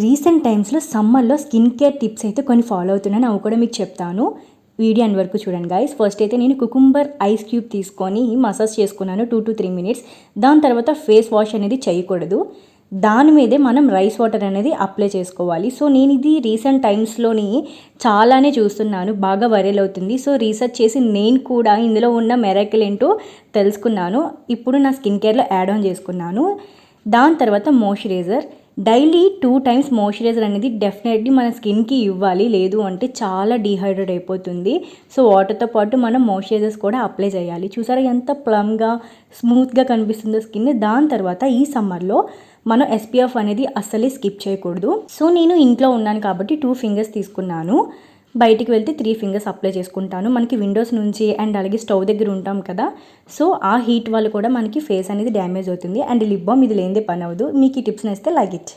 Recent టైమ్స్లో సమ్మర్లో skin care tips అయితే కొన్ని ఫాలో అవుతున్నాను, అవి కూడా మీకు చెప్తాను. వీడియో అండ్ వరకు చూడండి గైస్. ఫస్ట్ అయితే నేను కుకుంబర్ ఐస్ క్యూబ్ తీసుకొని మసాజ్ చేసుకున్నాను 2 to 3 minutes. దాని తర్వాత ఫేస్ వాష్ అనేది చేయకూడదు, దాని మీదే మనం రైస్ వాటర్ అనేది అప్లై చేసుకోవాలి. సో నేను ఇది రీసెంట్ టైమ్స్లోని చాలానే చూస్తున్నాను, బాగా వైరల్ అవుతుంది. సో రీసెర్చ్ చేసి నేను కూడా ఇందులో ఉన్న మెరాకిల్ ఏంటో తెలుసుకున్నాను. ఇప్పుడు నా స్కిన్ కేర్లో యాడ్ ఆన్ చేసుకున్నాను. దాని తర్వాత మాయిశ్చరైజర్. డైలీ 2 times మాయిశ్చరైజర్ అనేది డెఫినెట్లీ మన స్కిన్కి ఇవ్వాలి, లేదు అంటే చాలా డీహైడ్రేట్ అయిపోతుంది. సో వాటర్తో పాటు మనం మాయిశ్చరైజర్స్ కూడా అప్లై చేయాలి. చూసారా ఎంత ప్లమ్గా స్మూత్గా కనిపిస్తుందో స్కిన్. దాని తర్వాత ఈ సమ్మర్లో మనం SPF అనేది అస్సలే స్కిప్ చేయకూడదు. సో నేను ఇంట్లో ఉన్నాను కాబట్టి 2 fingers తీసుకున్నాను, బయటికి వెళ్తే 3 fingers అప్లై చేసుకుంటాను. మనకి విండోస్ నుంచి అండ్ అలాగే స్టవ్ దగ్గర ఉంటాం కదా, సో ఆ హీట్ వల్ల కూడా మనకి ఫేస్ అనేది డ్యామేజ్ అవుతుంది. అండ్ లిప్ బామ్ ఇది లేనిదే పని అవ్వదు. మీకు ఈ టిప్స్ నచ్చితే లైక్ ఇట్.